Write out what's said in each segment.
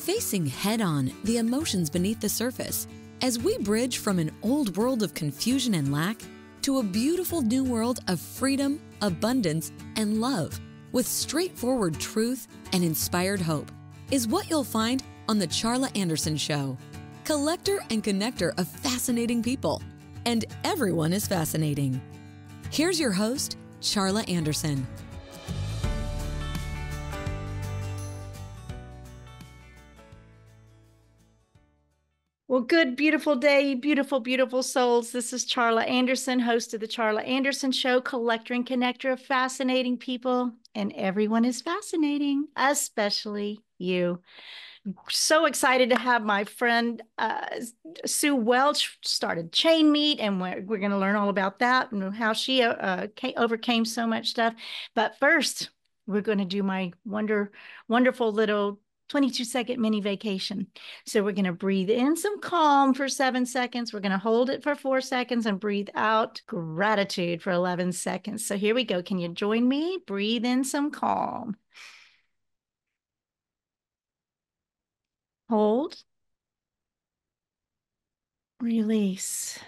facing head-on the emotions beneath the surface as we bridge from an old world of confusion and lack to a beautiful new world of freedom, abundance, and love with straightforward truth and inspired hope is what you'll find on The Charla Anderson Show. Collector and connector of fascinating people. And everyone is fascinating. Here's your host, Charla Anderson. Well, good, beautiful day, beautiful, beautiful souls. This is Charla Anderson, host of The Charla Anderson Show, collector and connector of fascinating people. And everyone is fascinating, especially you. So excited to have my friend Sue Welch started ChainMeet, and we're going to learn all about that and how she overcame so much stuff. But first, we're going to do my wonderful little 22-second mini vacation. So we're going to breathe in some calm for 7 seconds. We're going to hold it for 4 seconds and breathe out gratitude for 11 seconds. So here we go. Can you join me? Breathe in some calm. Hold. Release.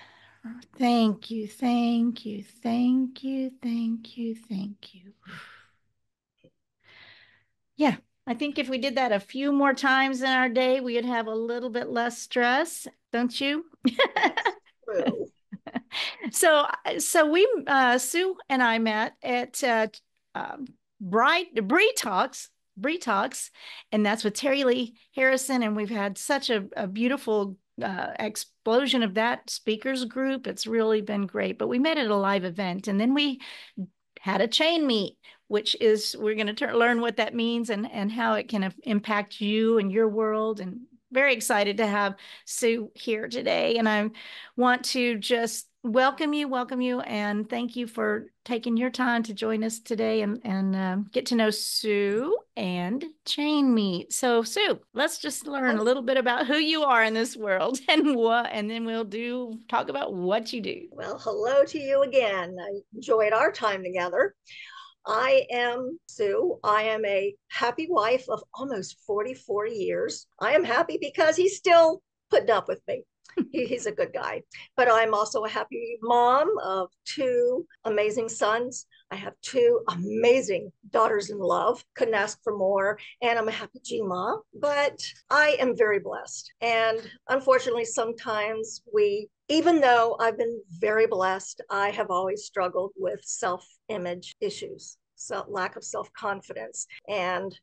Thank you, thank you, thank you, thank you, thank you. Yeah, I think if we did that a few more times in our day, we would have a little bit less stress, don't you? That's true. So we, Sue and I met at Bree Talks, and that's with Terry Lee Harrison, and we've had such a beautiful explosion of that speakers group. It's really been great. But we met at a live event, and then we had a chain meet, which is we're going to learn what that means and how it can impact you and your world. And very excited to have Sue here today. And I want to just welcome you, and thank you for taking your time to join us today and get to know Sue and ChainMeet. So Sue, let's just learn a little bit about who you are in this world and then we'll talk about what you do. Well, hello to you again. I enjoyed our time together. I am Sue. I am a happy wife of almost 44 years. I am happy because he's still putting up with me. He's a good guy. But I'm also a happy mom of 2 amazing sons. I have 2 amazing daughters in love. Couldn't ask for more. And I'm a happy G-mom. But I am very blessed. And unfortunately, sometimes even though I've been very blessed, I have always struggled with self-image issues. So lack of self-confidence. And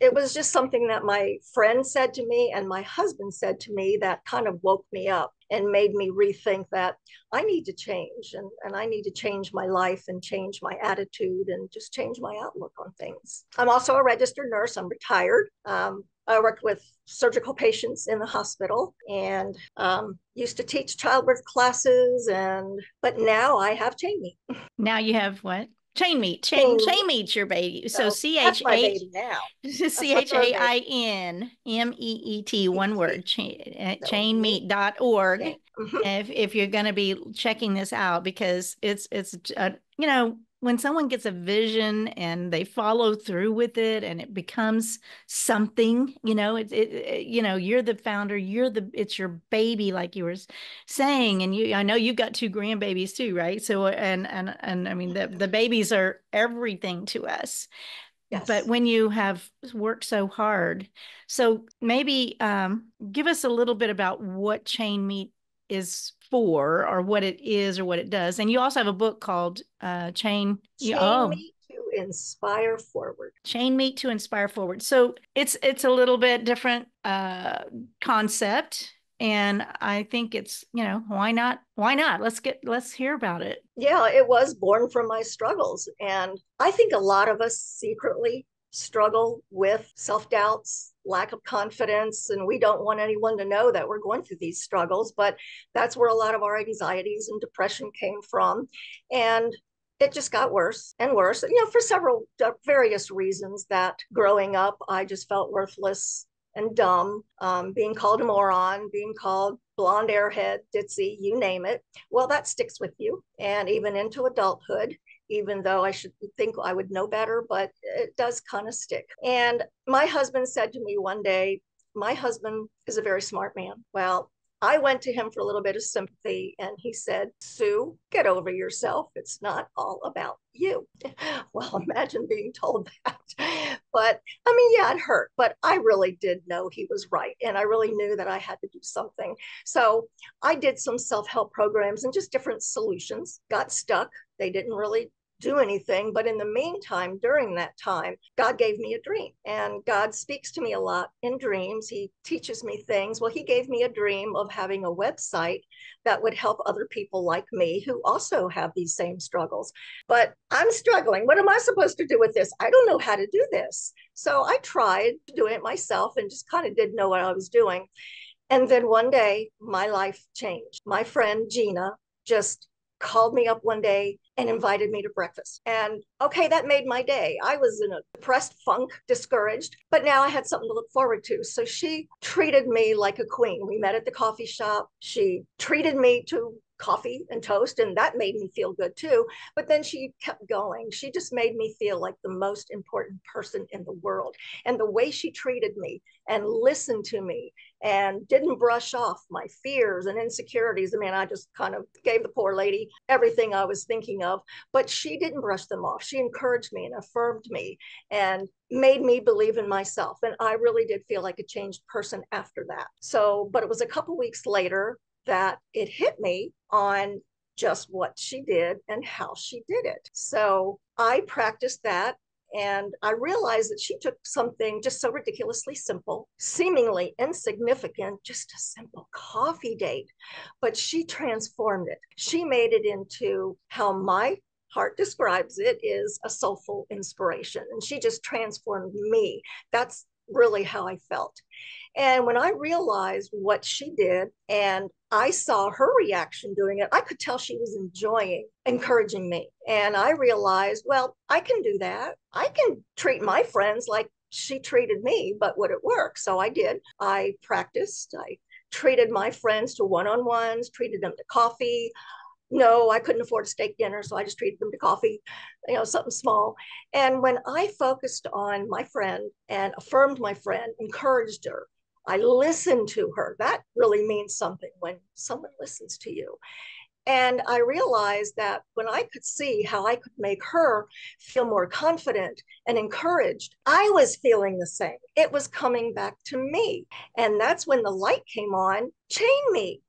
it was just something that my friend said to me and my husband said to me that kind of woke me up and made me rethink that I need to change and I need to change my life and change my attitude and just change my outlook on things. I'm also a registered nurse. I'm retired. I worked with surgical patients in the hospital and used to teach childbirth classes, but now I have ChainMeet. Now you have what? ChainMeet's your baby. So that's my baby now. ChainMeet, one word, chainmeet.org. If you're going to be checking this out, because it's when someone gets a vision and they follow through with it and it becomes something, you're the founder, it's your baby, like you were saying. And I know you've got 2 grandbabies too, right? So, and I mean, the babies are everything to us. Yes. But when you have worked so hard, so maybe give us a little bit about what ChainMeet is for, or what it is, or what it does. And you also have a book called ChainMeet to Inspire Forward. ChainMeet to Inspire Forward. So it's a little bit different concept. And I think it's, why not? Let's hear about it. Yeah, it was born from my struggles. And I think a lot of us secretly struggle with self-doubts, lack of confidence, and we don't want anyone to know that we're going through these struggles, but that's where a lot of our anxieties and depression came from. And it just got worse and worse, for several various reasons. That growing up, I just felt worthless and dumb, being called a moron, being called blonde airhead, ditzy, you name it. Well, that sticks with you. And even into adulthood, even though I should think I would know better, but it does kind of stick. And my husband said to me one day, my husband is a very smart man. Well, I went to him for a little bit of sympathy, and he said, Sue, get over yourself. It's not all about you. Well, imagine being told that. But I mean, yeah, it hurt, but I really did know he was right. And I really knew that I had to do something. So I did some self-help programs and just different solutions, got stuck. They didn't really do anything. But in the meantime, during that time, God gave me a dream, and God speaks to me a lot in dreams. He teaches me things. Well, he gave me a dream of having a website that would help other people like me who also have these same struggles. But I'm struggling. What am I supposed to do with this? I don't know how to do this. So I tried to do it myself and just kind of didn't know what I was doing. And then one day, my life changed. My friend Gina just called me up one day and invited me to breakfast. And okay, that made my day. I was in a depressed funk, discouraged, but now I had something to look forward to. So she treated me like a queen. We met at the coffee shop. She treated me to coffee and toast, and that made me feel good too. But then she kept going. She just made me feel like the most important person in the world. And the way she treated me and listened to me and didn't brush off my fears and insecurities. I mean, I just kind of gave the poor lady everything I was thinking of, but she didn't brush them off. She encouraged me and affirmed me and made me believe in myself. And I really did feel like a changed person after that. So, but it was a couple weeks later that it hit me on just what she did and how she did it. So I practiced that, and I realized that she took something just so ridiculously simple, seemingly insignificant, just a simple coffee date, but she transformed it. She made it into how my heart describes it, is a soulful inspiration. And she just transformed me. That's really how I felt. And when I realized what she did and I saw her reaction doing it, I could tell she was enjoying encouraging me. And I realized, well, I can do that. I can treat my friends like she treated me, but would it work? So I did. I practiced. I treated my friends to one-on-ones, treated them to coffee. No, I couldn't afford a steak dinner, so I just treated them to coffee, something small. And when I focused on my friend and affirmed my friend, encouraged her, I listened to her. That really means something when someone listens to you. And I realized that when I could see how I could make her feel more confident and encouraged, I was feeling the same. It was coming back to me. And that's when the light came on. ChainMeet.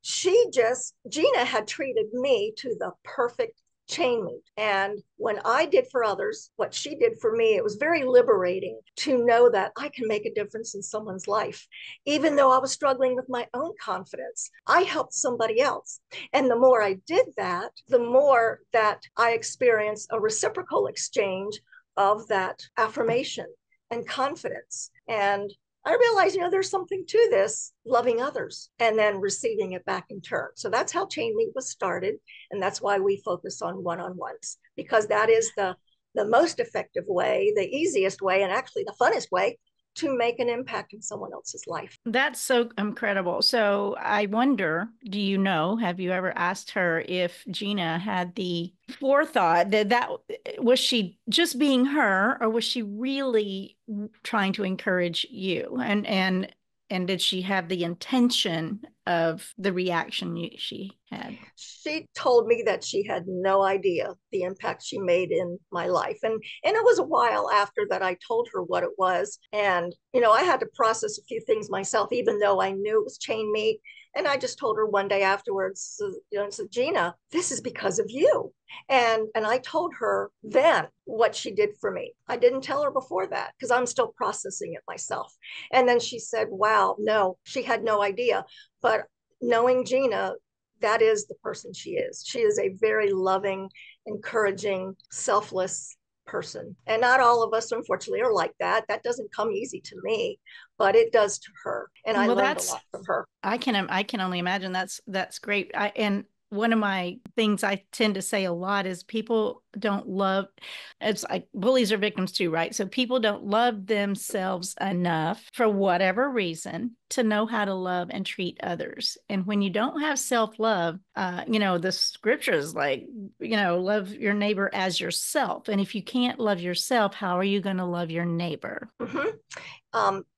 Gina had treated me to the perfect ChainMeet. And when I did for others what she did for me, it was very liberating to know that I can make a difference in someone's life. Even though I was struggling with my own confidence, I helped somebody else. And the more I did that, the more that I experienced a reciprocal exchange of that affirmation and confidence. And I realized, there's something to this, loving others and then receiving it back in turn. So that's how ChainMeet was started. And that's why we focus on one-on-ones, because that is the most effective way, the easiest way, and actually the funnest way to make an impact in someone else's life. That's so incredible. So I wonder, have you ever asked her if Gina had the forethought that was she just being her, or was she really trying to encourage you? And did she have the intention of the reaction she had? She told me that she had no idea the impact she made in my life. And it was a while after that I told her what it was. And, I had to process a few things myself, even though I knew it was ChainMeet. And I just told her one day afterwards, said, Gina, this is because of you. And I told her then what she did for me. I didn't tell her before that because I'm still processing it myself. And then she said, wow, no, she had no idea. But knowing Gina, that is the person she is. She is a very loving, encouraging, selfless person. And not all of us, unfortunately, are like that. That doesn't come easy to me, but it does to her. And I learned a lot from her. I can only imagine. That's great. And one of my things I tend to say a lot is people don't love, it's like bullies are victims too, right? So people don't love themselves enough for whatever reason to know how to love and treat others. And when you don't have self-love, the scripture is like, love your neighbor as yourself. And if you can't love yourself, how are you going to love your neighbor? Mm-hmm.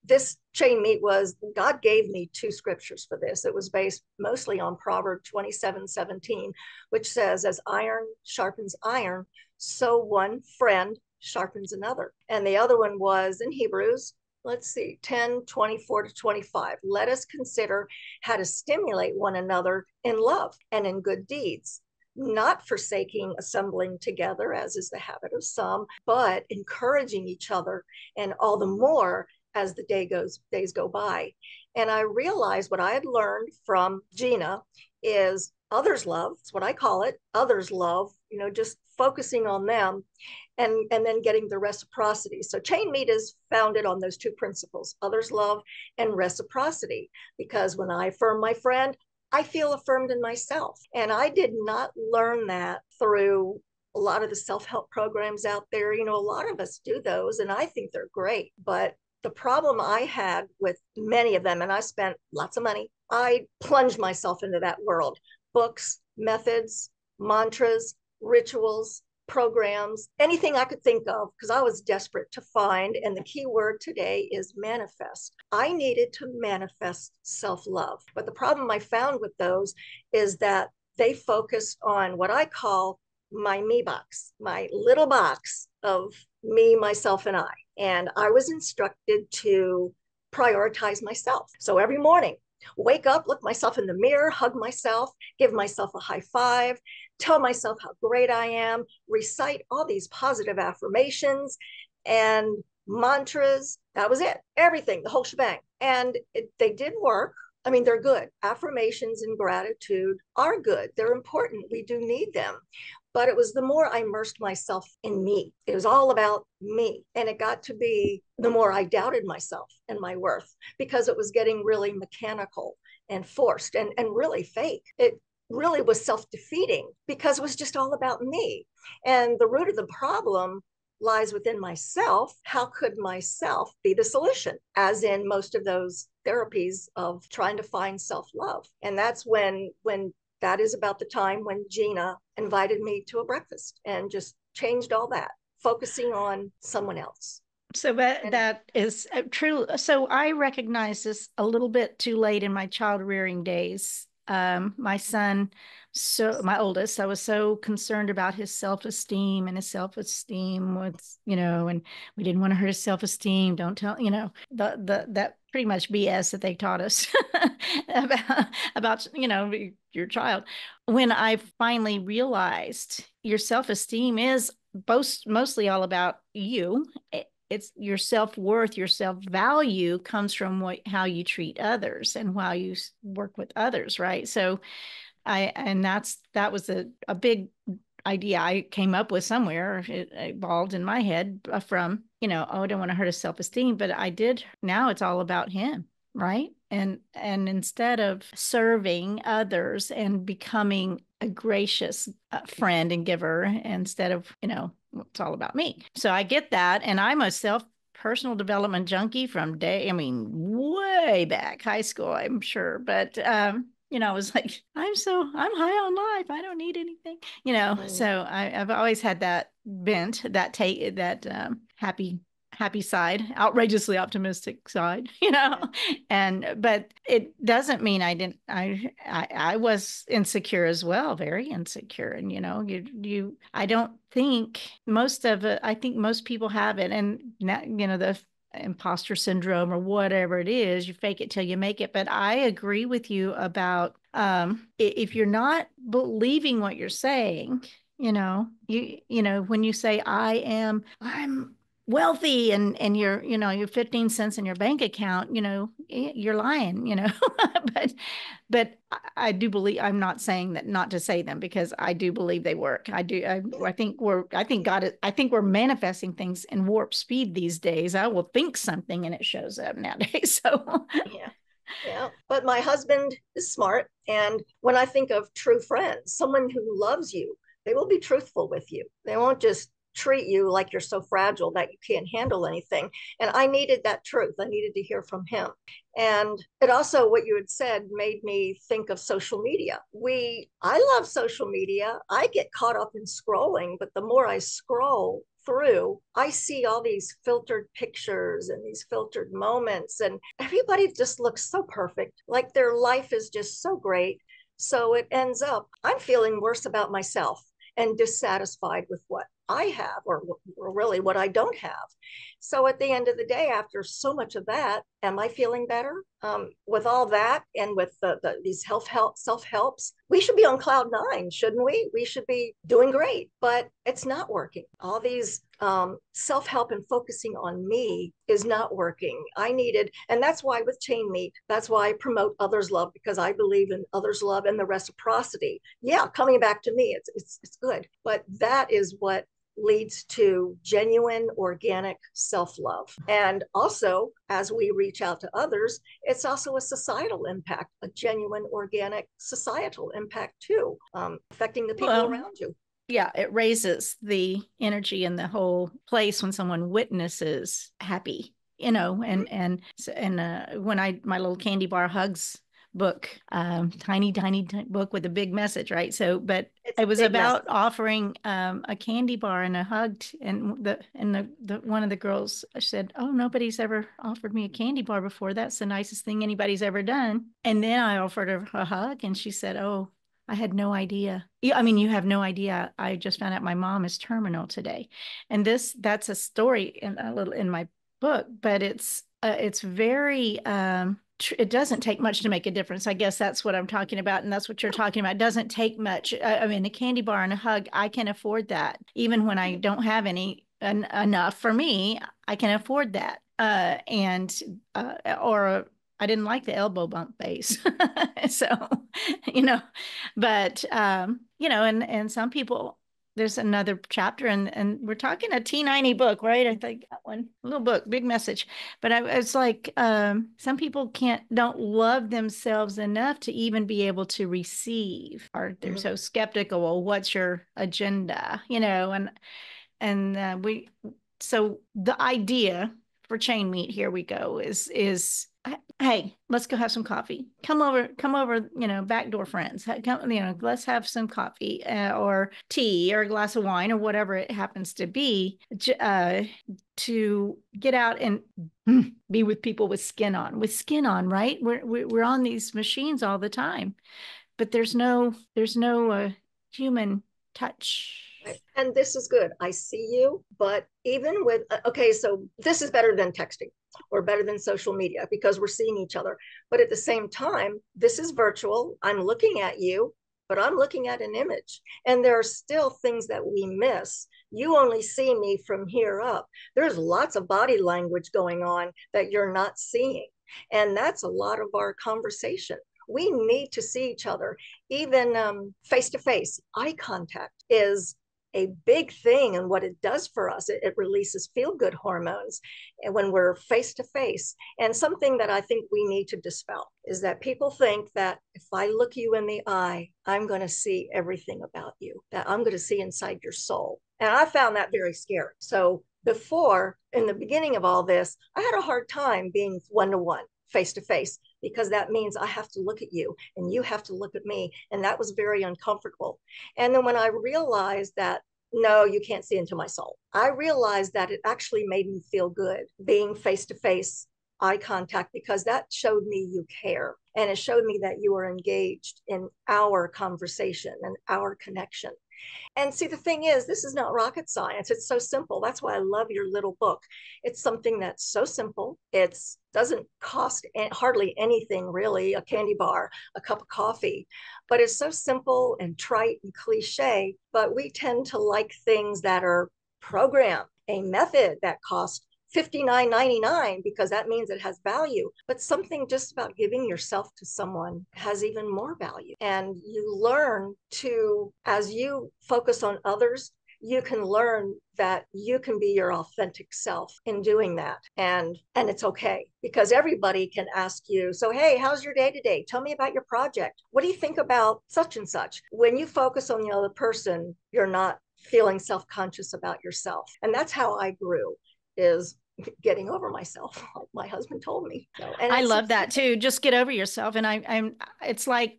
This ChainMeet was, God gave me 2 scriptures for this. It was based mostly on Proverbs 27:17, which says, as iron sharpens iron, so one friend sharpens another. And the other one was in Hebrews, let's see, 10:24-25. Let us consider how to stimulate one another in love and in good deeds, not forsaking assembling together, as is the habit of some, but encouraging each other, and all the more as the days go by. And I realized what I had learned from Gina is others love. It's what I call it, others love, just focusing on them and then getting the reciprocity. So ChainMeet is founded on those 2 principles, others love and reciprocity, because when I affirm my friend, I feel affirmed in myself. And I did not learn that through a lot of the self-help programs out there. A lot of us do those, and I think they're great. But the problem I had with many of them, and I spent lots of money, I plunged myself into that world. Books, methods, mantras, rituals, programs, anything I could think of, because I was desperate to find. And the key word today is manifest. I needed to manifest self-love. But the problem I found with those is that they focused on what I call my me box, my little box of me, myself, and I. And I was instructed to prioritize myself. So every morning, wake up, look myself in the mirror, hug myself, give myself a high five, tell myself how great I am, recite all these positive affirmations and mantras. That was it. Everything, the whole shebang. And they did work. I mean, they're good. Affirmations and gratitude are good. They're important. We do need them. But it was the more I immersed myself in me. It was all about me. And it got to be the more I doubted myself and my worth, because it was getting really mechanical and forced and really fake. It really was self-defeating because it was just all about me. And the root of the problem lies within myself. How could myself be the solution? As in most of those therapies of trying to find self-love. And that's when that is about the time when Gina invited me to a breakfast and just changed all that, focusing on someone else. So that is true. So I recognize this a little bit too late in my child rearing days. My son, my oldest, I was so concerned about his self-esteem, and his self-esteem was, and we didn't want to hurt his self-esteem. Don't tell, that pretty much BS that they taught us about, your child. When I finally realized your self-esteem is mostly all about you. It's your self-worth, your self-value comes from how you treat others and how you work with others, right? So that was a big idea I came up with somewhere. It evolved in my head from, I don't want to hurt his self-esteem, but I did. Now it's all about him, right? And instead of serving others and becoming a gracious friend and giver, instead of, it's all about me. So I get that. And I'm a personal development junkie from way back, high school, I'm sure. But, I was like, I'm high on life. I don't need anything, So I've always had that bent, that happy side, outrageously optimistic side, but it doesn't mean I was insecure as well, very insecure. And, I don't think I think most people have it. And now, the imposter syndrome or whatever it is, you fake it till you make it. But I agree with you about, if you're not believing what you're saying, when you say I'm wealthy and you're 15 cents in your bank account, you're lying, but I do believe, I'm not saying that not to say them, because I do believe they work. I think we're manifesting things in warp speed these days. I will think something and it shows up nowadays. So yeah. But my husband is smart. And when I think of true friends, someone who loves you, they will be truthful with you. They won't just treat you like you're so fragile that you can't handle anything. And I needed that truth. I needed to hear from him. And it also, what you had said, made me think of social media. I love social media. I get caught up in scrolling, but the more I scroll through, I see all these filtered pictures and these filtered moments, and everybody just looks so perfect, like their life is just so great. So it ends up, I'm feeling worse about myself and dissatisfied with what I have, or really what I don't have. So at the end of the day, after so much of that, am I feeling better? With all that, and with these self-helps, we should be on cloud nine, shouldn't we? We should be doing great, but it's not working. All these self-help and focusing on me is not working. I needed, and that's why with ChainMeet, that's why I promote others love, because I believe in others love and the reciprocity. Yeah, coming back to me, it's good, but that is what leads to genuine organic self-love. And also, as we reach out to others, it's also a societal impact, a genuine organic societal impact too, affecting the people around you. Yeah, it raises the energy in the whole place when someone witnesses happy, and when my little candy bar hugs book, tiny book with a big message, right? So, but it was about offering a candy bar and a hug, and the one of the girls said, "Oh, nobody's ever offered me a candy bar before. That's the nicest thing anybody's ever done." And then I offered her a hug, and she said, "Oh, I had no idea." I mean, you have no idea. I just found out my mom is terminal today. And that's a story in my book, but it's very, it doesn't take much to make a difference. I guess that's what I'm talking about. And that's what you're talking about. It doesn't take much. I mean, a candy bar and a hug, I can afford that. Even when I don't have enough for me, I can afford that. Or I didn't like the elbow bump face. So, but, and some people, there's another chapter, and we're talking a T90 book, right? I think that one, little book, big message. But it's like, some people don't love themselves enough to even be able to receive, or they're so skeptical. Well, what's your agenda? So the idea for ChainMeet, here we go, is hey, let's go have some coffee. Come over, backdoor friends. Let's have some coffee or tea or a glass of wine or whatever it happens to be, to get out and be with people with skin on, right? We're on these machines all the time, but there's no human touch. And this is good. I see you, but even with, okay, so this is better than texting or better than social media because we're seeing each other. But at the same time, this is virtual. I'm looking at you, but I'm looking at an image. And there are still things that we miss. You only see me from here up. There's lots of body language going on that you're not seeing. And that's a lot of our conversation. We need to see each other. Even face-to-face, eye contact is a big thing, and what it does for us, it releases feel-good hormones when we're face-to-face. And something that I think we need to dispel is that people think that if I look you in the eye, I'm going to see everything about you, that I'm going to see inside your soul. And I found that very scary. So before, in the beginning of all this, I had a hard time being one-to-one, face-to-face, because that means I have to look at you and you have to look at me. And that was very uncomfortable. And then when I realized that, no, you can't see into my soul, I realized that it actually made me feel good being face-to-face, eye contact, because that showed me you care. And it showed me that you are engaged in our conversation and our connection. And see, the thing is, this is not rocket science. It's so simple. That's why I love your little book. It's something that's so simple. It doesn't cost hardly anything, really, a candy bar, a cup of coffee, but it's so simple and trite and cliche. But we tend to like things that are programmed, a method that costs $59.99 because that means it has value. But something just about giving yourself to someone has even more value. And you learn to, as you focus on others, you can learn that you can be your authentic self in doing that. And it's okay, because everybody can ask you, so, hey, how's your day today? Tell me about your project. What do you think about such and such? When you focus on the other person, you're not feeling self-conscious about yourself. And that's how I grew, is getting over myself, like my husband told me. So, and I love that too. Just get over yourself. And it's like,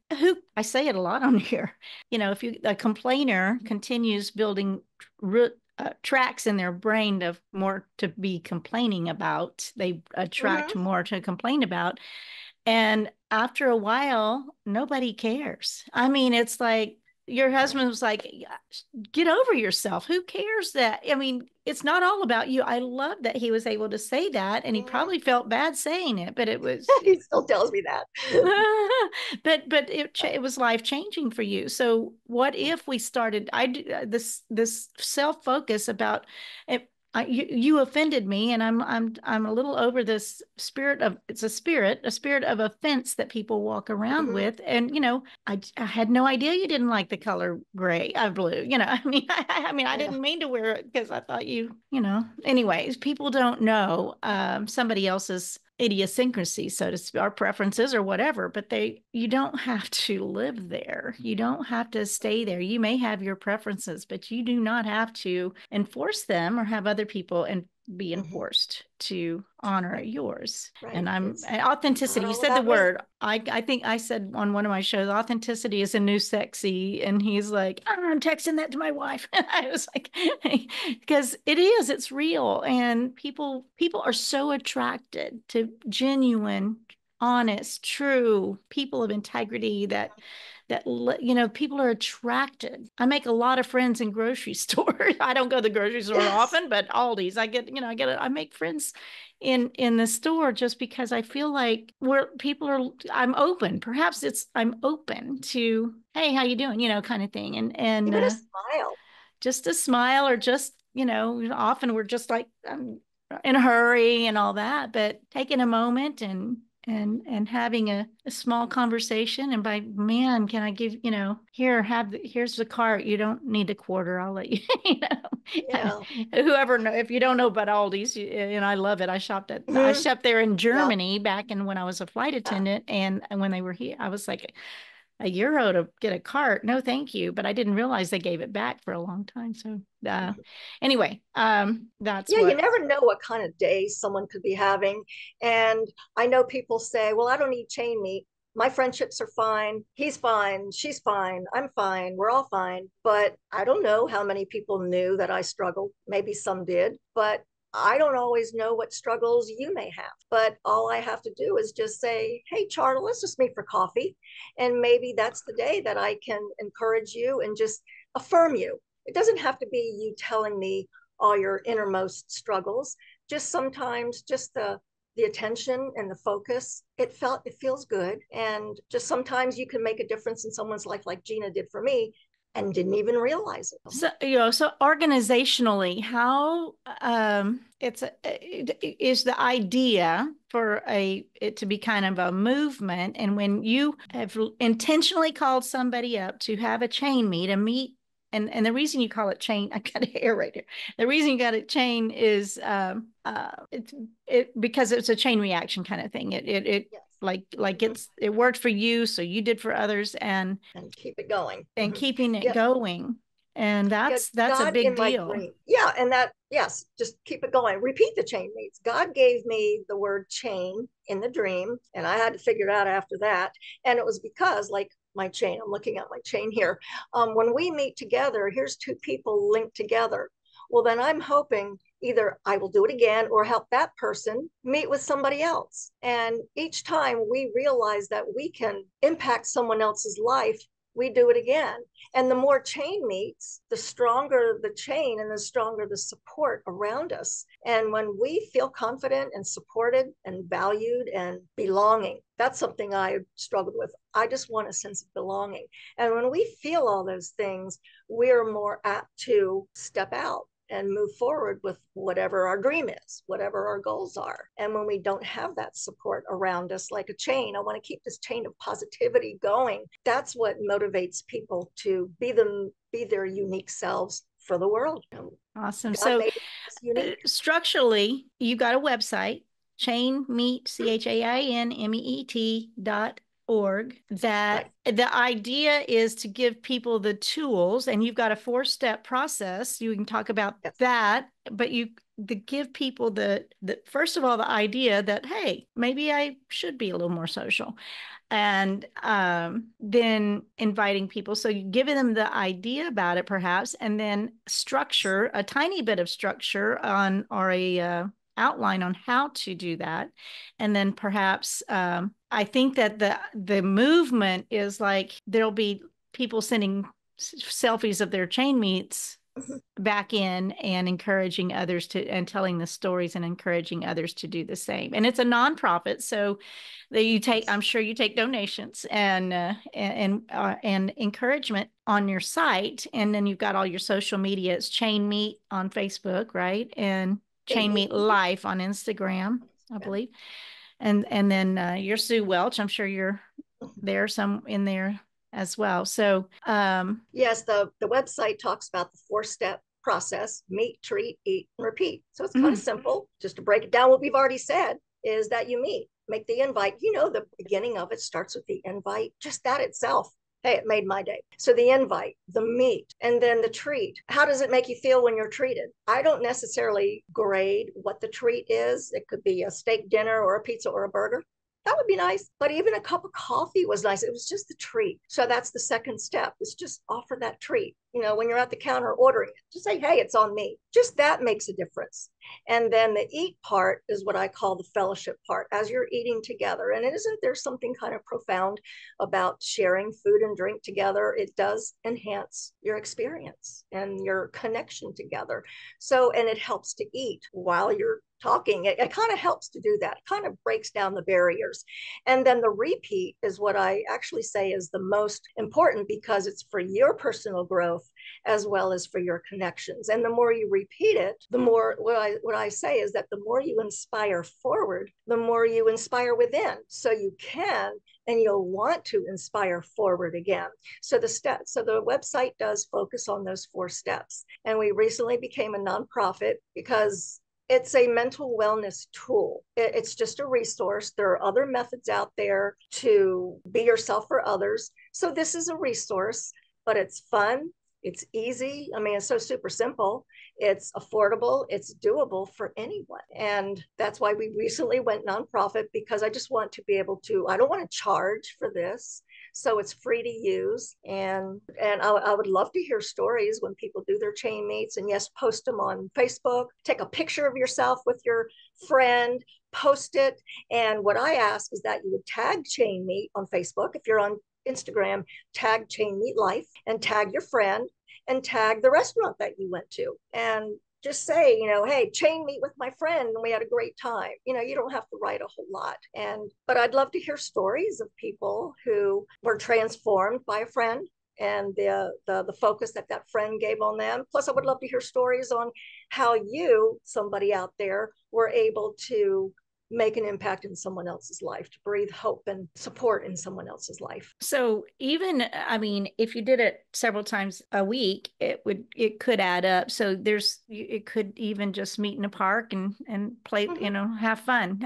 I say it a lot on here. If a complainer continues building tracks in their brain of more to be complaining about. They attract more to complain about. And after a while, nobody cares. I mean, it's like your husband was like, get over yourself. Who cares that? I mean, it's not all about you. I love that he was able to say that, and he probably felt bad saying it, but it was. He still tells me that. but it was life changing for you. So what if we started? This self focus about it. You offended me, and I'm a little over this spirit of it's a spirit of offense that people walk around with. And I had no idea you didn't like the color gray, blue. I didn't mean to wear it because I thought anyways, people don't know somebody else's idiosyncrasy, so to speak, our preferences or whatever, but you don't have to live there. You don't have to stay there. You may have your preferences, but you do not have to enforce them or have other people and be enforced to honor yours. Right. And authenticity. You said the word. I think I said on one of my shows, authenticity is a new sexy. And he's like, I'm texting that to my wife. I was like, because it is, it's real. And people are so attracted to genuine, honest, true people of integrity that people are attracted. I make a lot of friends in grocery stores. I don't go to the grocery store often, but Aldi's, I make friends in the store just because I feel like I'm open. Perhaps I'm open to, hey, how you doing? Kind of thing. And even a smile. Just a smile, or just, often we're just like in a hurry and all that, but taking a moment and having a small conversation, and man, can I give, here's the cart. You don't need a quarter. I'll let you, whoever know, if you don't know about Aldi's, and I love it. I shopped there in Germany back when I was a flight attendant. And when they were here, I was like, €1 to get a cart. No, thank you. But I didn't realize they gave it back for a long time. So anyway, that's you never know what kind of day someone could be having. And I know people say, well, I don't need ChainMeet. My friendships are fine. He's fine. She's fine. I'm fine. We're all fine. But I don't know how many people knew that I struggled. Maybe some did, but I don't always know what struggles you may have, but all I have to do is just say, hey, Charlie, let's just meet for coffee. And maybe that's the day that I can encourage you and just affirm you. It doesn't have to be you telling me all your innermost struggles. Just sometimes just the attention and the focus, it feels good. And just sometimes you can make a difference in someone's life like Gina did for me, and didn't even realize it. So organizationally, how is the idea for it to be kind of a movement? And when you have intentionally called somebody up to have a chain meet, and the reason you call it chain, I got a hair right here. The reason you got it chain is because it's a chain reaction kind of thing. Yes. It worked for you, so you did for others, and keep it going, and keeping it going, and that's a big deal. And just keep it going. Repeat the chain meets. God gave me the word chain in the dream, and I had to figure it out after that. And it was because, like my chain, I'm looking at my chain here. When we meet together, here's two people linked together. Well, then I'm hoping either I will do it again or help that person meet with somebody else. And each time we realize that we can impact someone else's life, we do it again. And the more chain meets, the stronger the chain and the stronger the support around us. And when we feel confident and supported and valued and belonging, that's something I struggled with. I just want a sense of belonging. And when we feel all those things, we're more apt to step out and move forward with whatever our dream is, whatever our goals are. And when we don't have that support around us, like a chain, I want to keep this chain of positivity going. That's what motivates people to be their unique selves for the world. Awesome. God, so structurally, you got a website, ChainMeet, ChainMeet org that the idea is to give people the tools, and you've got a 4-step process. You can talk about that, but you to give people the first of all, the idea that, hey, maybe I should be a little more social, and then inviting people. So you giving them the idea about it perhaps, and then structure, a tiny bit of structure on, or a outline on how to do that. And then perhaps I think that the movement is like, there'll be people sending selfies of their chain meets back in, and encouraging others to, and telling the stories and encouraging others to do the same. And it's a nonprofit, so that you take, I'm sure you take donations and encouragement on your site. And then you've got all your social media. It's ChainMeet on Facebook, right? And ChainMeet Life on Instagram, I believe. And then you're Sue Welch. I'm sure you're there, some in there as well. So yes, the website talks about the 4-step process: meet, treat, eat, and repeat. So it's kind of simple. Just to break it down, what we've already said is that you meet, make the invite. You know, the beginning of it starts with the invite. Just that itself, hey, it made my day. So the invite, the meet, and then the treat. How does it make you feel when you're treated? I don't necessarily grade what the treat is. It could be a steak dinner or a pizza or a burger. That would be nice. But even a cup of coffee was nice. It was just the treat. So that's the second step, is just offer that treat. You know, when you're at the counter ordering it, just say, hey, it's on me. Just that makes a difference. And then the eat part is what I call the fellowship part, as you're eating together. And isn't there something kind of profound about sharing food and drink together? It does enhance your experience and your connection together. So, and it helps to eat while you're talking. It kind of helps to do that. It kind of breaks down the barriers. And then the repeat is what I actually say is the most important, because it's for your personal growth as well as for your connections. And the more you repeat it, the more, what I say is that the more you inspire forward, the more you inspire within. So you can, and you'll want to inspire forward again. So the website does focus on those 4 steps. And we recently became a nonprofit because it's a mental wellness tool. It's just a resource. There are other methods out there to be yourself for others. So this is a resource, but it's fun. It's easy. I mean, it's so super simple. It's affordable. It's doable for anyone. And that's why we recently went nonprofit, because I just want to be able to, I don't want to charge for this. So it's free to use. And I would love to hear stories when people do their chain meets. And yes, post them on Facebook. Take a picture of yourself with your friend, post it. And what I ask is that you would tag Chain Meet on Facebook. If you're on Instagram, tag ChainMeet Life, and tag your friend, and tag the restaurant that you went to, and just say, you know, hey, chain meet with my friend and we had a great time. You know, you don't have to write a whole lot. But I'd love to hear stories of people who were transformed by a friend, and the focus that friend gave on them. Plus, I would love to hear stories on how you, somebody out there, were able to make an impact in someone else's life, to breathe hope and support in someone else's life. So even, I mean, if you did it several times a week, it could add up. So it could even just meet in a park and play, you know, have fun,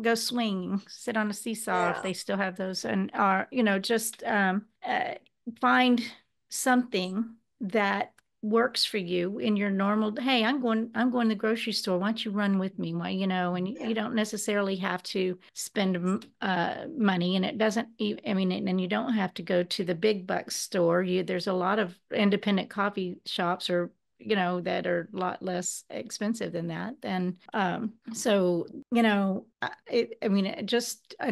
go swing, sit on a seesaw if they still have those, and you know, just find something that works for you in your normal, hey, I'm going to the grocery store, why don't you run with me? Why, you know, and you don't necessarily have to spend money, and it doesn't, I mean, and you don't have to go to the big bucks store. There's a lot of independent coffee shops, or you know, that are a lot less expensive than that. And so, you know,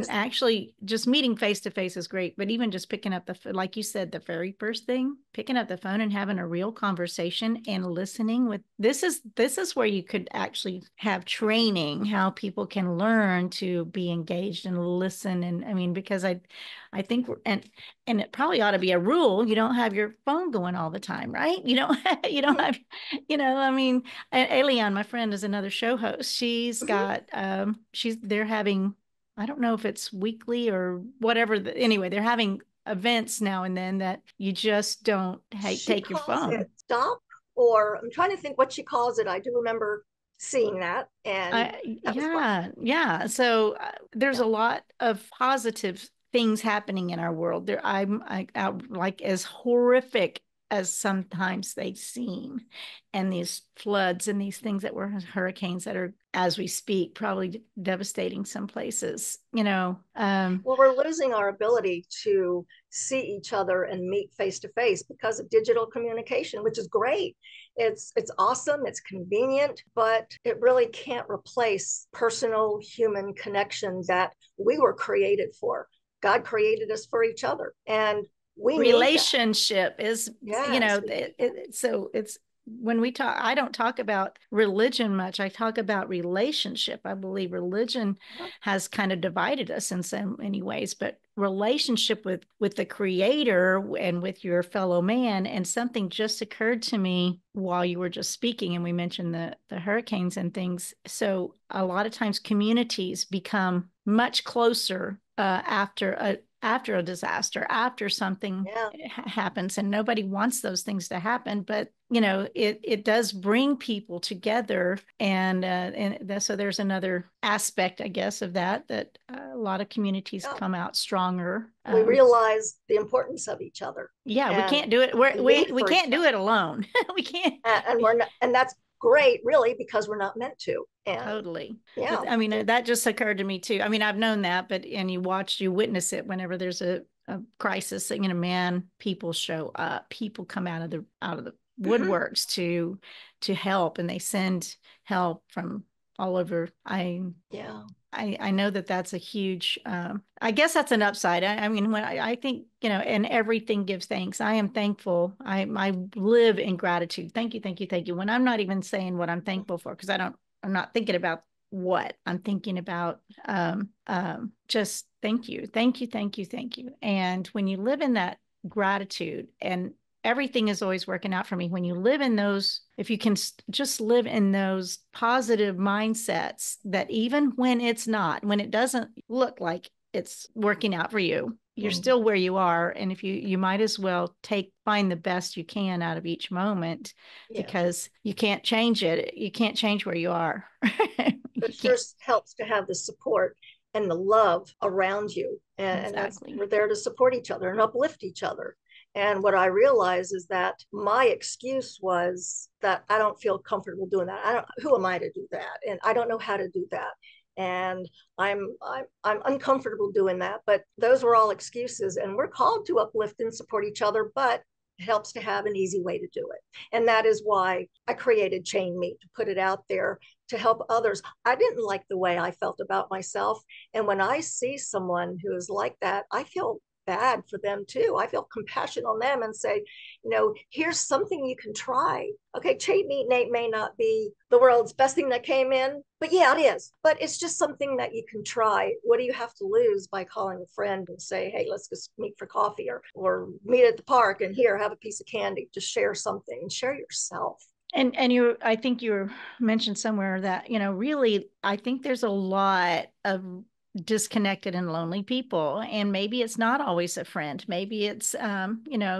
actually just meeting face to face is great, but even just picking up like you said, the very first thing, picking up the phone and having a real conversation and listening with, this is where you could actually have training, how people can learn to be engaged and listen. And I mean, because I think, and it probably ought to be a rule, you don't have your phone going all the time, right? You don't have, you know, I mean, Eliane, my friend, is another show host. She's got, they're having, I don't know if it's weekly or whatever. Anyway, they're having events now and then that you just don't take your phone. Stop, or I'm trying to think what she calls it. I do remember seeing that. And yeah. So there's a lot of positive things happening in our world. Like as horrific as sometimes they seem, and these floods and these things that were hurricanes that are, as we speak, probably devastating some places, Well, we're losing our ability to see each other and meet face to face because of digital communication, which is great. It's awesome, it's convenient, but it really can't replace personal human connection that we were created for. God created us for each other, and we relationship is, yes, so it's, when we talk, I don't talk about religion much. I talk about relationship. I believe religion has kind of divided us in so many ways, but relationship with the creator and with your fellow man. And something just occurred to me while you were just speaking, and we mentioned the hurricanes and things. So a lot of times communities become much closer after a disaster, after something happens, and nobody wants those things to happen, but it does bring people together, and so there's another aspect, I guess, of that a lot of communities come out stronger. We realize the importance of each other. Yeah, we can't do it. We can't do it alone. We can't, and we're not, and that's great, really, because we're not meant to. And totally. Yeah. I mean, that just occurred to me too. I mean, I've known that, but you witness it whenever there's a crisis. People show up. People come out of the woodworks to help, and they send help from all over. I know that's a huge, I guess that's an upside. I mean, when I think, and everything gives thanks. I am thankful. I live in gratitude. Thank you, thank you, thank you. When I'm not even saying what I'm thankful for, because I'm not thinking about what I'm thinking about. Just thank you, thank you, thank you, thank you. And when you live in that gratitude, and everything is always working out for me, when you live in those, if you can just live in those positive mindsets, that even when it doesn't look like it's working out for you, you're still where you are. And if you might as well find the best you can out of each moment, because you can't change it. You can't change where you are. It sure helps to have the support and the love around you. And we're there to support each other and uplift each other. And what I realized is that my excuse was that I don't feel comfortable doing that. Who am I to do that? And I don't know how to do that. And I'm uncomfortable doing that. But those were all excuses. And we're called to uplift and support each other, but it helps to have an easy way to do it. And that is why I created ChainMeet, to put it out there to help others. I didn't like the way I felt about myself. And when I see someone who is like that, I feel bad for them too. I feel compassion on them and say, here's something you can try. Okay, ChainMeet may not be the world's best thing that came in, but yeah, it is. But it's just something that you can try. What do you have to lose by calling a friend and say, hey, let's just meet for coffee, or meet at the park, and here, have a piece of candy. Just share something and share yourself. And I think you mentioned somewhere that, really, I think there's a lot of disconnected and lonely people, and maybe it's not always a friend. Maybe it's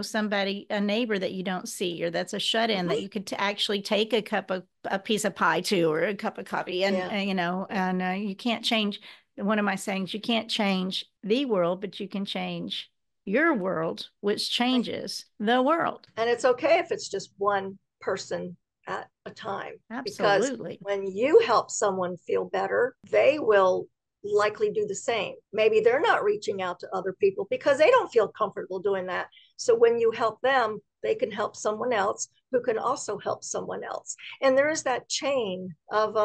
somebody, a neighbor that you don't see, or that's a shut-in that you could actually take a piece of pie to, or a cup of coffee, and you can't change. One of my sayings, you can't change the world, but you can change your world, which changes the world. And it's okay if it's just one person at a time. Absolutely. Because when you help someone feel better, they will likely do the same. Maybe they're not reaching out to other people because they don't feel comfortable doing that. So when you help them, they can help someone else who can also help someone else. And there is that chain of,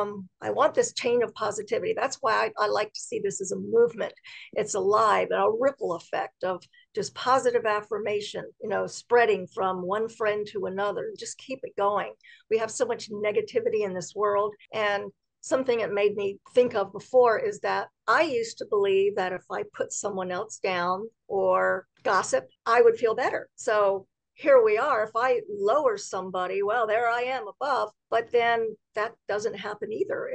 I want this chain of positivity. That's why I like to see this as a movement. It's alive, and a ripple effect of just positive affirmation, spreading from one friend to another. Just keep it going. We have so much negativity in this world, and something it made me think of before is that I used to believe that if I put someone else down or gossip, I would feel better. So here we are. If I lower somebody, well, there I am above. But then that doesn't happen either.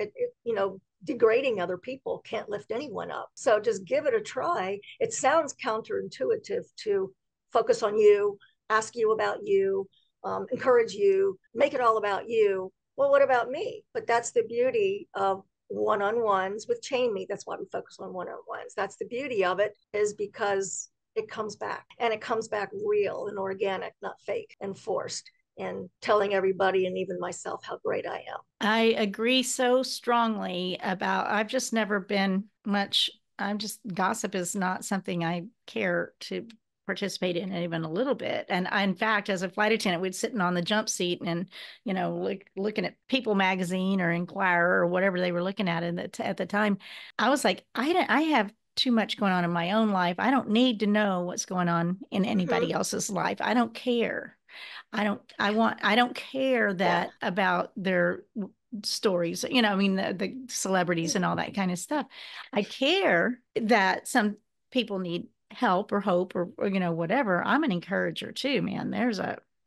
Degrading other people can't lift anyone up. So just give it a try. It sounds counterintuitive to focus on you, ask you about you, encourage you, make it all about you. Well, what about me? But that's the beauty of one-on-ones with ChainMeet. That's why we focus on one-on-ones. That's the beauty of it, is because it comes back, and it comes back real and organic, not fake and forced, and telling everybody and even myself how great I am. I agree so strongly about, I've just never been much, gossip is not something I care to participate in even a little bit. And in fact, as a flight attendant, we'd sitting on the jump seat and, looking at People magazine or Inquirer or whatever they were looking at at the time. I was like, I have too much going on in my own life. I don't need to know what's going on in anybody else's life. I don't care. I don't care that about their stories, the celebrities and all that kind of stuff. I care that some people need help or hope or whatever. I'm an encourager too, man.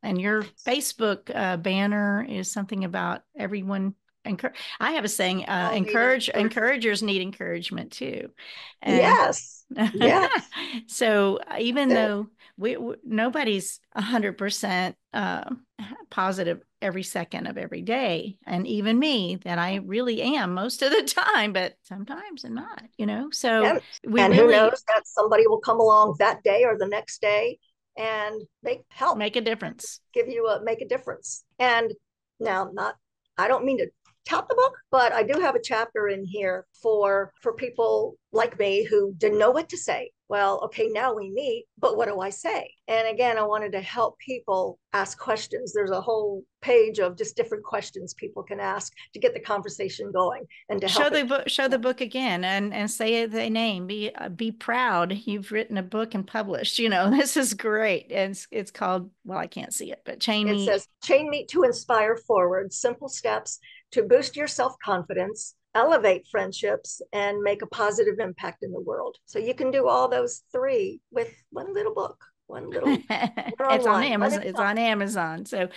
And your Facebook banner is something about everyone. I have a saying, encouragers need encouragement too. And yes. so even though nobody's 100% positive every second of every day, and even me, that I really am most of the time, but sometimes I'm not, so who knows, that somebody will come along that day or the next day and make a difference, make a difference. And now, I don't mean to tout the book, but I do have a chapter in here for people like me who didn't know what to say. Well, okay, now we meet, but what do I say? And again, I wanted to help people ask questions. There's a whole page of just different questions people can ask to get the conversation going and to show the book again and say the name. Be proud you've written a book and published. This is great. And it's called, well, I can't see it, but ChainMeet. It says ChainMeet to inspire forward, simple steps to boost your self-confidence, elevate friendships, and make a positive impact in the world. So you can do all those three with one little book, one little. It's on Amazon. It's on Amazon. So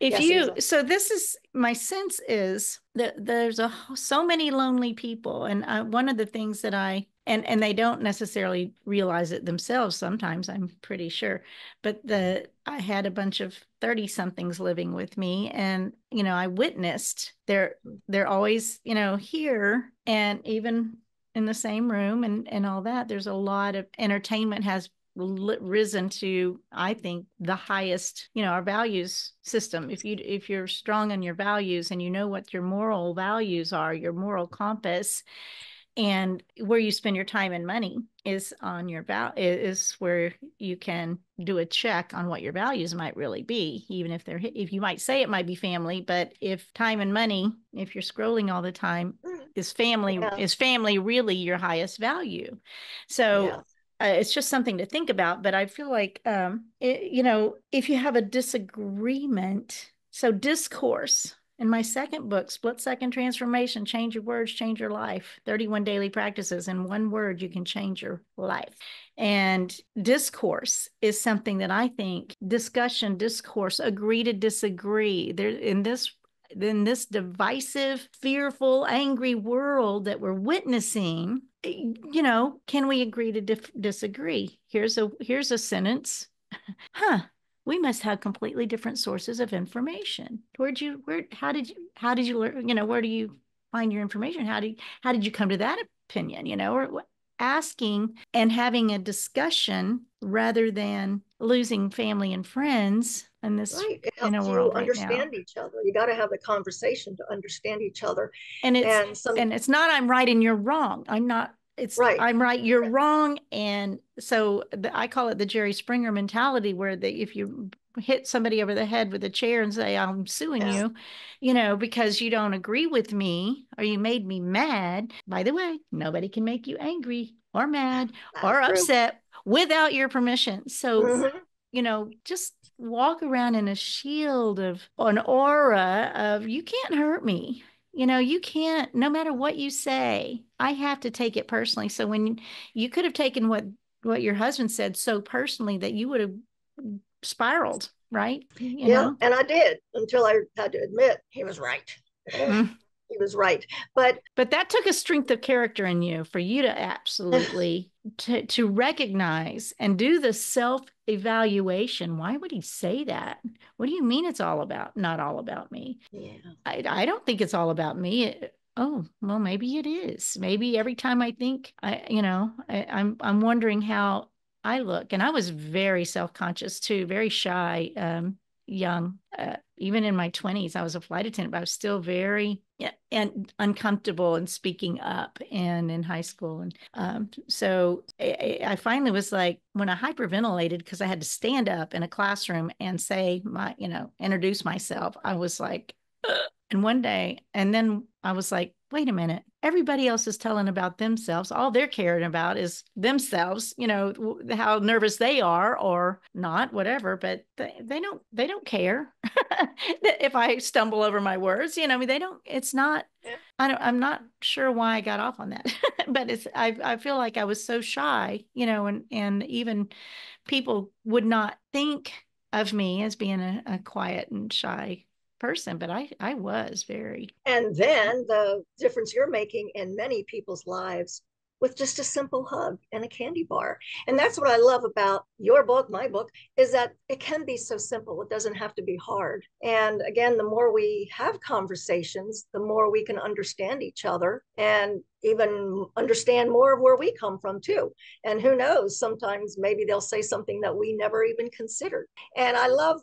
so this is, my sense is that there's so many lonely people. And one of the things that and they don't necessarily realize it themselves sometimes, I'm pretty sure, but I had a bunch of 30 somethings living with me, and, I witnessed they're always, here, and even in the same room and all that. There's a lot of entertainment has risen to, I think, the highest, our values system. If you're strong on your values and you know what your moral values are, your moral compass, and where you spend your time and money is on your is where you can do a check on what your values might really be, even if you might say it might be family, but if time and money, if you're scrolling all the time, is family really your highest value? So it's just something to think about. But I feel like, if you have a disagreement, so discourse. In my second book, Split Second Transformation, Change Your Words, Change Your Life, 31 Daily Practices. In one word, you can change your life. And discourse is something that I think, discourse, agree to disagree. In this divisive, fearful, angry world that we're witnessing, can we agree to disagree? Here's a sentence. We must have completely different sources of information. How did you learn, where do you find your information? How did you come to that opinion, or asking and having a discussion rather than losing family and friends in this It helps you understand each other. You got to have the conversation to understand each other. And it's not I'm right and you're wrong. I'm not. It's right. I'm right, you're wrong. And so I call it the Jerry Springer mentality, where if you hit somebody over the head with a chair and say, I'm suing you, because you don't agree with me or you made me mad. By the way, nobody can make you angry or mad or upset without your permission. So, just walk around in a shield of an aura of, you can't hurt me. You can't, no matter what you say, I have to take it personally. So when you could have taken what your husband said so personally that you would have spiraled, right? And I did, until I had to admit he was right. He was right. But that took a strength of character in you for you to absolutely to recognize and do the self-evaluation. Why would he say that? What do you mean it's not all about me? Yeah. I don't think it's all about me. oh, well, maybe it is. Maybe every time I think I'm wondering how I look. And I was very self-conscious too, very shy, young. Even in my 20s, I was a flight attendant, but I was still very and uncomfortable in speaking up, and in high school. And so I finally was like, when I hyperventilated because I had to stand up in a classroom and say introduce myself, I was like, ugh. And one day, and then I was like, wait a minute, everybody else is telling about themselves. All they're caring about is themselves, how nervous they are or not, whatever, but they don't care if I stumble over my words, I mean, they don't, it's not, Yeah. I'm not sure why I got off on that, but I feel like I was so shy, and even people would not think of me as being a quiet and shy person, but I was very. And then the difference you're making in many people's lives with just a simple hug and a candy bar. And that's what I love about your book, my book, is that it can be so simple. It doesn't have to be hard. And again, the more we have conversations, the more we can understand each other and even understand more of where we come from too. And who knows, sometimes maybe they'll say something that we never even considered. And I love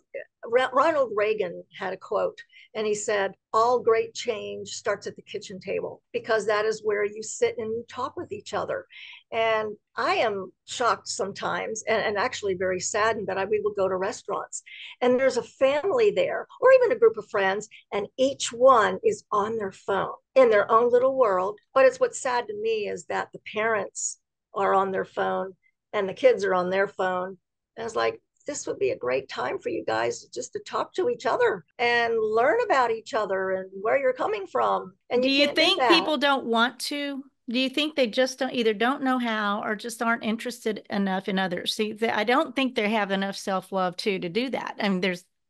Ronald Reagan had a quote, and he said, all great change starts at the kitchen table, because that is where you sit and you talk with each other. And I am shocked sometimes, and actually very saddened that we will go to restaurants and there's a family there or even a group of friends, and each one is on their phone in their own little world. But it's what's sad to me is that the parents are on their phone and the kids are on their phone. And it's like, this would be a great time for you guys just to talk to each other and learn about each other and where you're coming from. And Do you you can't do think that. people don't want to? Do you think they just don't know how, or just aren't interested enough in others? See, I don't think they have enough self-love too to do that. I mean,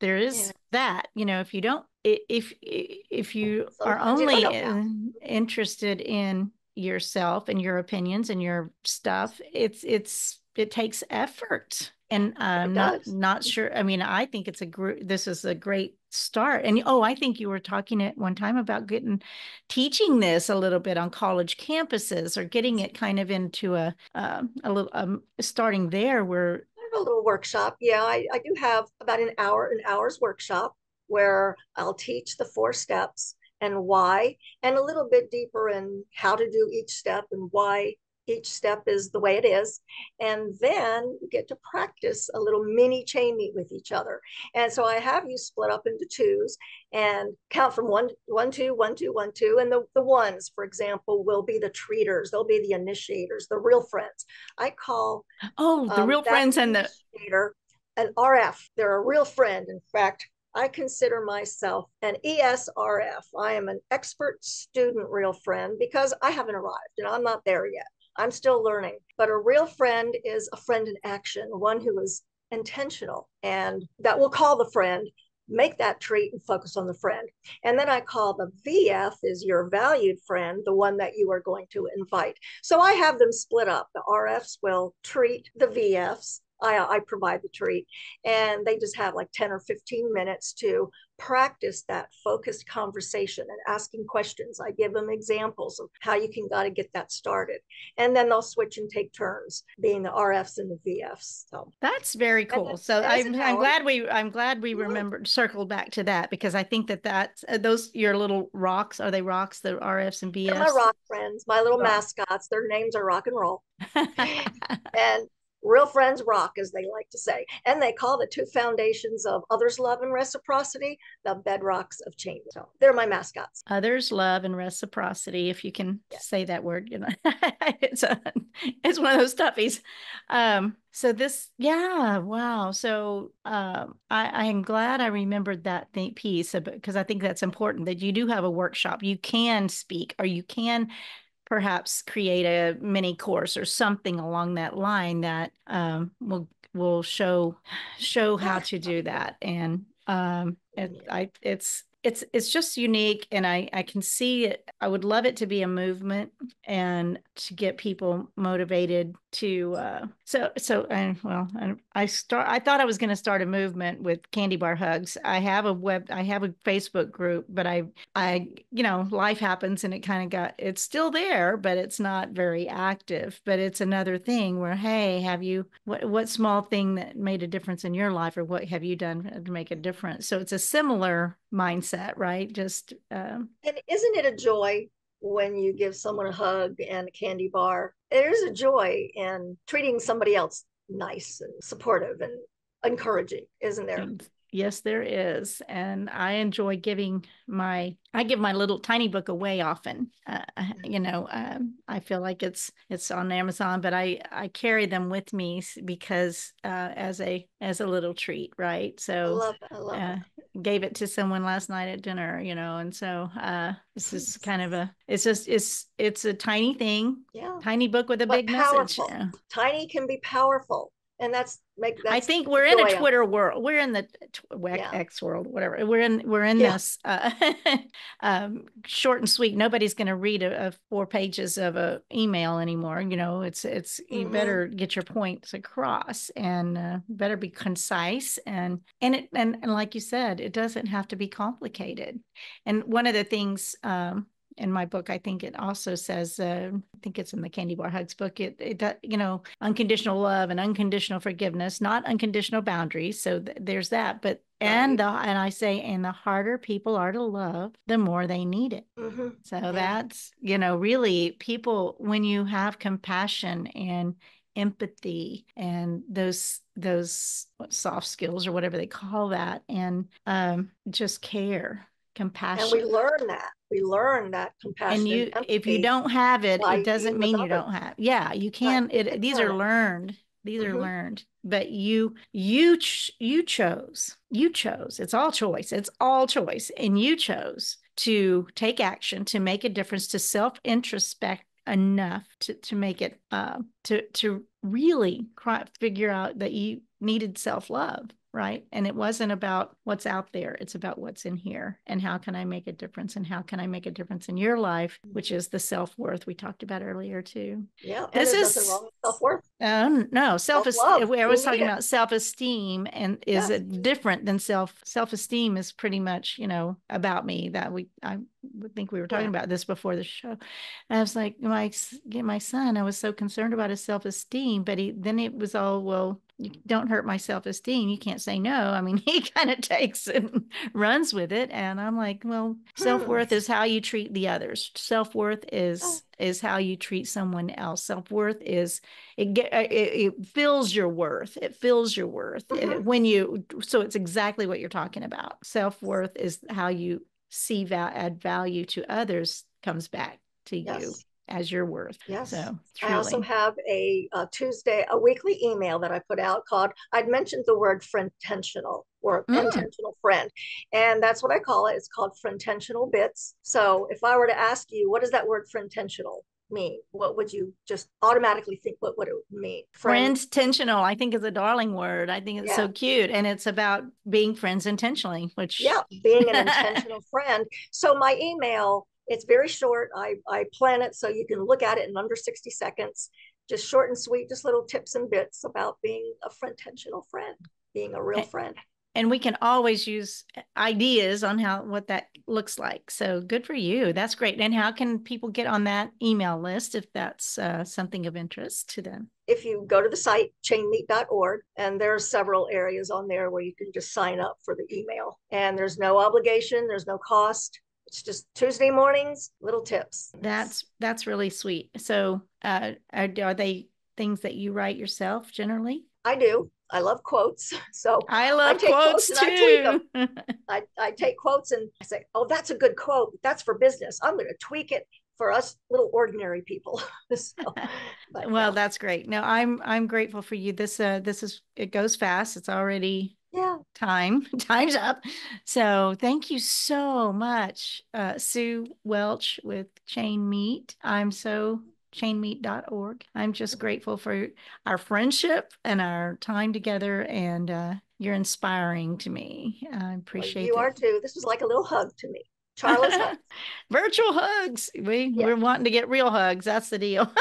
there is that, if you don't, if you are Sometimes you don't only know how. interested in yourself and your opinions and your stuff, it takes effort. And I'm It not does. sure. I mean, I think this is a great start. And I think you were talking at one time about teaching this a little bit on college campuses, or getting it kind of into a little starting there where. I have a little workshop. Yeah, I do have about an hour's workshop where I'll teach the 4 steps and why, and a little bit deeper in how to do each step and why each step is the way it is. And then you get to practice a little mini chain meet with each other. And so I have you split up into twos and count from one, one, two, one, two, one, two. And the ones, for example, will be the treaters. They'll be the initiators, the real friends. I call the real that friends and the initiator an RF. They're a real friend. In fact, I consider myself an ESRF. I am an expert student real friend, because I haven't arrived and I'm not there yet. I'm still learning. But a real friend is a friend in action, one who is intentional and that will call the friend, make that treat and focus on the friend. And then I call the VF is your valued friend, the one that you are going to invite. So I have them split up. The RFs will treat the VFs. I provide the treat, and they just have like 10 or 15 minutes to practice that focused conversation and asking questions. I give them examples of how you can got to get that started, and then they'll switch and take turns being the RFs and the VFs. So that's very cool. So I'm glad we remembered, circled back to that, because I think that's those your little rocks. Are they rocks? The RFs and VFs. They're my rock friends, my little mascots. Their names are rock and roll, and real friends rock, as they like to say. And they call the 2 foundations of others, love, and reciprocity the bedrocks of change. So they're my mascots. Others, love, and reciprocity, if you can say that word. It's one of those toughies. So this, wow. So I am glad I remembered that piece, because I think that's important, that you do have a workshop. You can speak, or you can perhaps create a mini course or something along that line that will show how to do that. And it's it's just unique, and I can see it. I would love it to be a movement and to get people motivated to and well, I thought I was going to start a movement with candy bar hugs. I have a Facebook group, but I life happens and it kind of it's still there, but it's not very active. But it's another thing where, hey, what small thing that made a difference in your life, or what have you done to make a difference? So it's a similar mindset, right? Just and isn't it a joy when you give someone a hug and a candy bar? There's a joy in treating somebody else nice and supportive and encouraging, isn't there? Yes, there is. And I enjoy I give my little tiny book away often. I feel like it's on Amazon, but I carry them with me because as a little treat, right? So I love it. Gave it to someone last night at dinner, and so this is kind of it's a tiny thing, tiny book with a big message. Yeah. Tiny can be powerful. And I think we're in a Twitter world. We're in the X world, whatever. We're in this short and sweet. Nobody's going to read 4 pages of a email anymore. It's you better get your points across, and better be concise, and like you said, it doesn't have to be complicated. And one of the things in my book, I think it also says, I think it's in the Candy Bar Hugs book, it unconditional love and unconditional forgiveness, not unconditional boundaries. So there's that. But and I say, and the harder people are to love, the more they need it. So that's, really people, when you have compassion and empathy and those soft skills or whatever they call that, and just care, compassion. And we learn that compassion. And if you don't have it, it doesn't mean you don't have. Yeah, you can. These are learned. These are learned. But you chose. It's all choice. It's all choice. And you chose to take action, to make a difference, to self-introspect enough to make it to really figure out that you needed self-love. Right. And it wasn't about what's out there. It's about what's in here, and how can I make a difference, and how can I make a difference in your life, which is the self-worth we talked about earlier too. Yeah. And there's nothing wrong with self-worth. No, self-esteem. I was talking about self-esteem, and is it different than self-esteem is pretty much, about me. That I would think we were talking about this before the show. And I was like, my son, I was so concerned about his self-esteem, but then it was all, well, you don't hurt my self-esteem. You can't say no. I mean, he kind of takes and runs with it. And I'm like, well, self-worth is how you treat the others. Self-worth is how you treat someone else. Self-worth is, it fills your worth. It fills your worth. So it's exactly what you're talking about. Self-worth is how you add value to others, comes back to you as your worth. Yes. So I also have a weekly email that I put out called, I'd mentioned the word friend-tensional, or intentional friend. And that's what I call it. It's called Friend-tensional Bits. So if I were to ask you, what does that word friend-tensional mean? What would you just automatically think what would it mean? Friend-tensional, I think, is a darling word. I think it's so cute. And it's about being friends intentionally, which being an intentional friend. So my email, it's very short. I plan it so you can look at it in under 60 seconds. Just short and sweet, just little tips and bits about being a friend-tensional friend, being a real friend. And we can always use ideas on what that looks like. So good for you. That's great. And how can people get on that email list if that's something of interest to them? If you go to the site, ChainMeet.org, and there are several areas on there where you can just sign up for the email. And there's no obligation, there's no cost. It's just Tuesday mornings, little tips. That's really sweet. So are they things that you write yourself generally? I do. I love quotes. So I love quotes too. I tweak them. I take quotes and I say, oh, that's a good quote. That's for business. I'm going to tweak it for us little ordinary people. Well, that's great. No, I'm grateful for you. This is, it goes fast. It's already time's up. So thank you so much, Sue Welch with ChainMeet. I'm so ChainMeet.org. I'm just grateful for our friendship and our time together, and you're inspiring to me. I appreciate you are too. This was like a little hug to me. Charlotte's hug. Virtual hugs. We're wanting to get real hugs. That's the deal.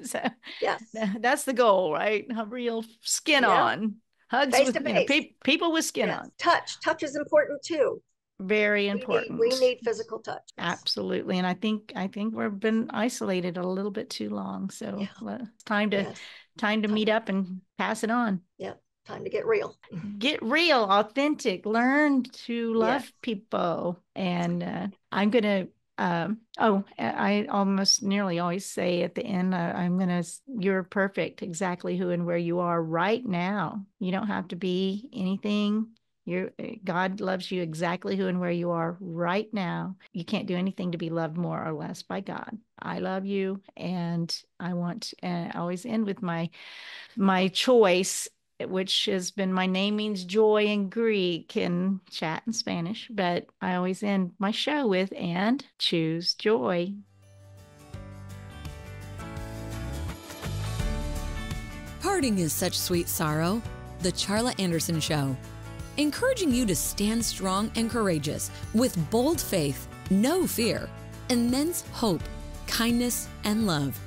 So yes, that's the goal, right? A real skin on hugs face with to face. People with skin on. Touch is important too. Very important. We need physical touch. Absolutely. And I think we've been isolated a little bit too long. So it's time to meet up and pass it on. Yep. Time to get real. Get real, authentic, learn to love people. And I'm going to, I almost nearly always say at the end, you're perfect, exactly who and where you are right now. You don't have to be anything. God loves you exactly who and where you are right now. You can't do anything to be loved more or less by God. I love you. And I always end with my choice, which has been, my name means joy in Greek and chat in Spanish, but I always end my show with, and choose joy. Parting is such sweet sorrow. The Charla Anderson Show, encouraging you to stand strong and courageous with bold faith, no fear, immense hope, kindness, and love,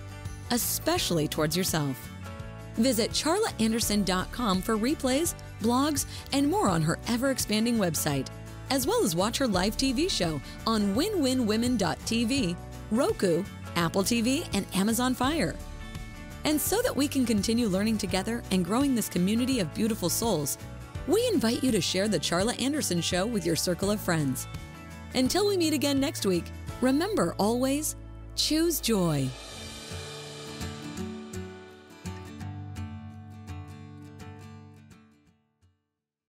especially towards yourself. Visit charlaanderson.com for replays, blogs, and more on her ever-expanding website, as well as watch her live TV show on winwinwomen.tv, Roku, Apple TV, and Amazon Fire. And so that we can continue learning together and growing this community of beautiful souls, we invite you to share the Charla Anderson Show with your circle of friends. Until we meet again next week, remember always, choose joy.